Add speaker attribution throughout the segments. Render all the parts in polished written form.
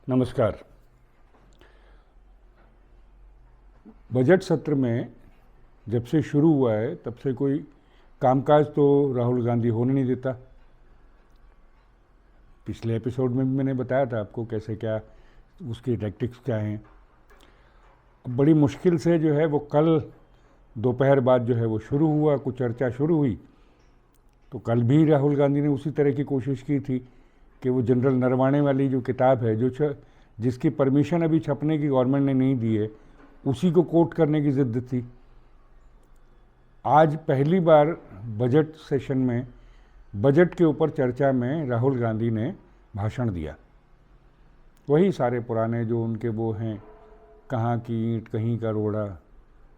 Speaker 1: नमस्कार। बजट सत्र में जब से शुरू हुआ है तब से कोई कामकाज तो राहुल गांधी होने नहीं देता। पिछले एपिसोड में भी मैंने बताया था आपको कैसे क्या उसकी टैक्टिक्स क्या हैं। अब बड़ी मुश्किल से जो है वो कल दोपहर बाद जो है वो शुरू हुआ, कुछ चर्चा शुरू हुई। तो कल भी राहुल गांधी ने उसी तरह की कोशिश की थी कि वो जनरल नरवाणे वाली जो किताब है जिसकी परमिशन अभी छपने की गवर्नमेंट ने नहीं दी है, उसी को कोट करने की ज़िद थी। आज पहली बार बजट सेशन में बजट के ऊपर चर्चा में राहुल गांधी ने भाषण दिया। वही सारे पुराने जो उनके वो हैं, कहाँ की ईंट कहीं का रोड़ा,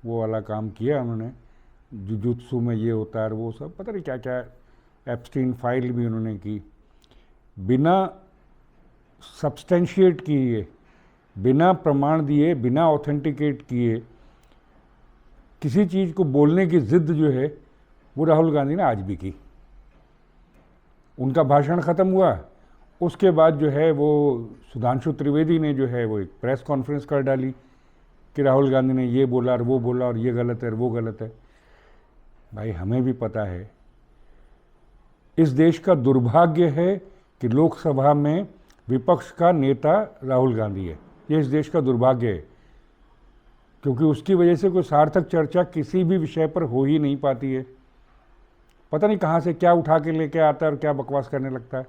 Speaker 1: वो वाला काम किया उन्होंने। जुजुत्सु में ये होता है वो सब पता नहीं क्या क्या, एप्स्टीन फाइल भी उन्होंने की। बिना सब्सटेंशिएट किए, बिना प्रमाण दिए, बिना ऑथेंटिकेट किए किसी चीज़ को बोलने की ज़िद जो है वो राहुल गांधी ने आज भी की। उनका भाषण ख़त्म हुआ, उसके बाद जो है वो सुधांशु त्रिवेदी ने जो है वो एक प्रेस कॉन्फ्रेंस कर डाली कि राहुल गांधी ने ये बोला और वो बोला और ये गलत है और वो गलत है। भाई हमें भी पता है, इस देश का दुर्भाग्य है कि लोकसभा में विपक्ष का नेता राहुल गांधी है। ये इस देश का दुर्भाग्य है, क्योंकि उसकी वजह से कोई सार्थक चर्चा किसी भी विषय पर हो ही नहीं पाती है। पता नहीं कहाँ से क्या उठा के लेके आता है और क्या बकवास करने लगता है।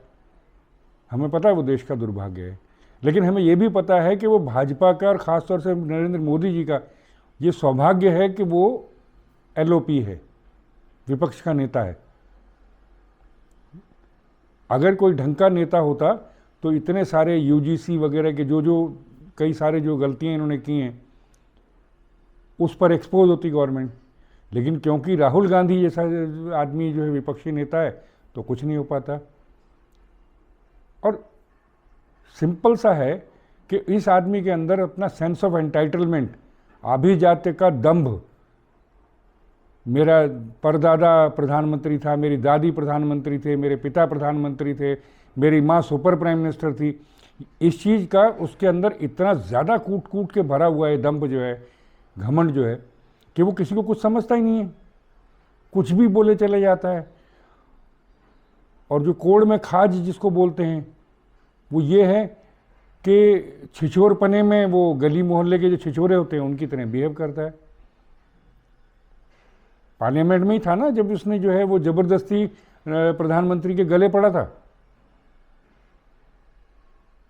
Speaker 1: हमें पता है वो देश का दुर्भाग्य है, लेकिन हमें ये भी पता है कि वो भाजपा का और ख़ासतौर से नरेंद्र मोदी जी का ये सौभाग्य है कि वो एलओपी है, विपक्ष का नेता है। अगर कोई ढंग का नेता होता तो इतने सारे यूजीसी वगैरह के जो कई सारे जो गलतियां इन्होंने की हैं उस पर एक्सपोज होती गवर्नमेंट। लेकिन क्योंकि राहुल गांधी जैसा आदमी जो है विपक्षी नेता है तो कुछ नहीं हो पाता। और सिंपल सा है कि इस आदमी के अंदर अपना सेंस ऑफ एंटाइटलमेंट, आभिजात्य का दंभ, मेरा परदादा प्रधानमंत्री था, मेरी दादी प्रधानमंत्री थे, मेरे पिता प्रधानमंत्री थे, मेरी माँ सुपर प्राइम मिनिस्टर थी, इस चीज़ का उसके अंदर इतना ज़्यादा कूट कूट के भरा हुआ है दंभ जो है, घमंड जो है, कि वो किसी को कुछ समझता ही नहीं है, कुछ भी बोले चले जाता है। और जो कोड़ में खाज जिसको बोलते हैं वो ये है कि छिछोरपने में वो गली मोहल्ले के जो छिछोरे होते हैं उनकी तरह बिहेव करता है। पार्लियामेंट में ही था ना जब उसने जो है वो जबरदस्ती प्रधानमंत्री के गले पड़ा था,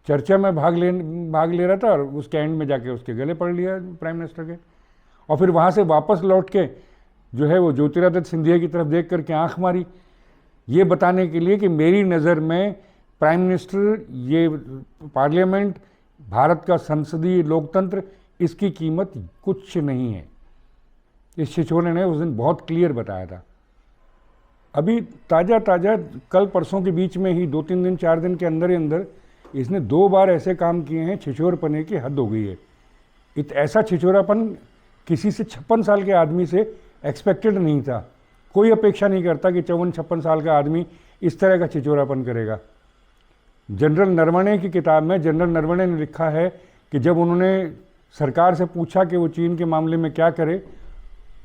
Speaker 1: चर्चा में भाग ले रहा था और उसके एंड में जाके उसके गले पड़ लिया प्राइम मिनिस्टर के। और फिर वहाँ से वापस लौट के जो है वो ज्योतिरादित्य सिंधिया की तरफ देख करके आंख मारी, ये बताने के लिए कि मेरी नज़र में प्राइम मिनिस्टर, ये पार्लियामेंट, भारत का संसदीय लोकतंत्र, इसकी कीमत कुछ नहीं है। इस छिछोरे ने उस दिन बहुत क्लियर बताया था। अभी ताज़ा कल परसों के बीच में ही 2-3 दिन 4 दिन के अंदर ही अंदर इसने 2 बार ऐसे काम किए हैं, छिछोरपने की हद हो गई है। ऐसा छिछोरापन किसी से 56 साल के आदमी से एक्सपेक्टेड नहीं था। कोई अपेक्षा नहीं करता कि 54-56 साल का आदमी इस तरह का छिछोरापन करेगा। जनरल नरवणे की किताब में जनरल नरवणे ने लिखा है कि जब उन्होंने सरकार से पूछा कि वो चीन के मामले में क्या करे,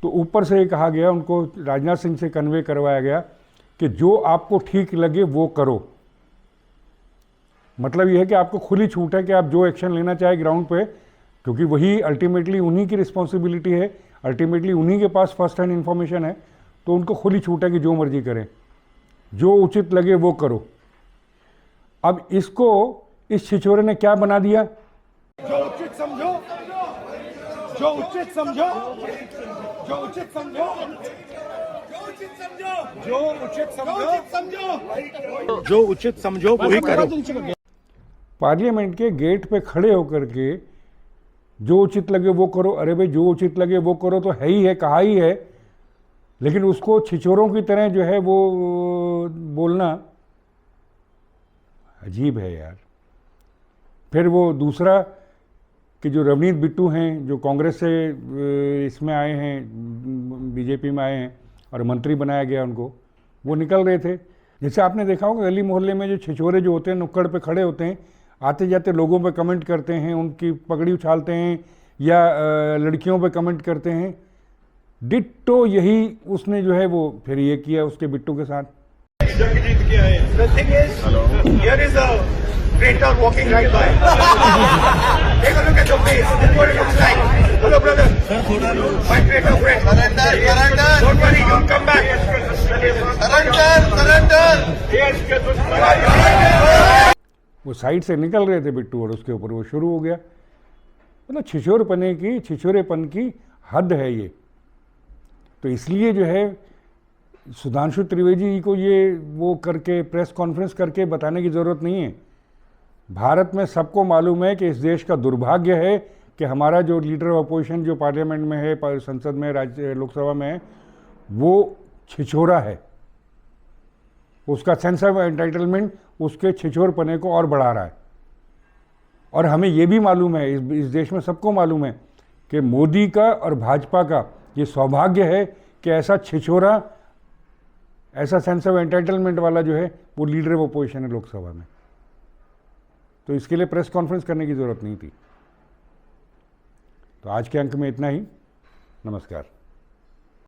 Speaker 1: तो ऊपर से ये कहा गया, उनको राजनाथ सिंह से कन्वे करवाया गया कि जो आपको ठीक लगे वो करो। मतलब ये है कि आपको खुली छूट है कि आप जो एक्शन लेना चाहे ग्राउंड पे, क्योंकि वही अल्टीमेटली उन्हीं की रिस्पॉन्सिबिलिटी है, अल्टीमेटली उन्हीं के पास फर्स्ट हैंड इन्फॉर्मेशन है, तो उनको खुली छूट है कि जो मर्जी करें, जो उचित लगे वो करो। अब इसको इस छिछोरे ने क्या बना दिया,
Speaker 2: जो उचित समझो, जो उचित समझो, जो उचित समझो, जो उचित समझो, जो उचित समझो वही करो।
Speaker 1: पार्लियामेंट के गेट पे खड़े होकर के जो उचित लगे वो करो। अरे भाई जो उचित लगे वो करो तो है ही है, कहा ही है, लेकिन उसको छिछोरों की तरह जो है वो बोलना अजीब है यार। फिर वो दूसरा कि जो रवनीत बिट्टू हैं, जो कांग्रेस से इसमें आए हैं, बीजेपी में आए हैं और मंत्री बनाया गया उनको, वो निकल रहे थे। जैसे आपने देखा होगा गली मोहल्ले में जो छिछोरे जो होते हैं नुक्कड़ पे खड़े होते हैं, आते जाते लोगों पे कमेंट करते हैं, उनकी पगड़ी उछालते हैं या लड़कियों पे कमेंट करते हैं। डिट्टो यही उसने जो है वो फिर ये किया उसके बिट्टू के साथ।
Speaker 2: जंग जीत के आए। The thing is, here is a traitor walking right by. Take a look at your face. This is what it looks like. Hello, brother. My traitor friend. Surrender. Don't worry, you'll come back. Surrender.
Speaker 1: वो side से निकल रहे थे बिट्टू और उसके ऊपर वो शुरू हो गया। मतलब छिछोरेपन की हद है ये। तो इसलिए जो है सुधांशु त्रिवेदी को ये वो करके प्रेस कॉन्फ्रेंस करके बताने की ज़रूरत नहीं है। भारत में सबको मालूम है कि इस देश का दुर्भाग्य है कि हमारा जो लीडर ऑफ अपोजिशन जो पार्लियामेंट में है, संसद में, राज्य लोकसभा में है, वो छिछोरा है। उसका सेंस ऑफ एंटाइटलमेंट उसके छिछोरपने को और बढ़ा रहा है। और हमें ये भी मालूम है, इस देश में सबको मालूम है कि मोदी का और भाजपा का ये सौभाग्य है कि ऐसा छिछोरा, ऐसा सेंस ऑफ एंटाइटलमेंट वाला जो है वो लीडर ऑफ अपोजिशन है लोकसभा में। तो इसके लिए प्रेस कॉन्फ्रेंस करने की ज़रूरत नहीं थी। तो आज के अंक में इतना ही। नमस्कार।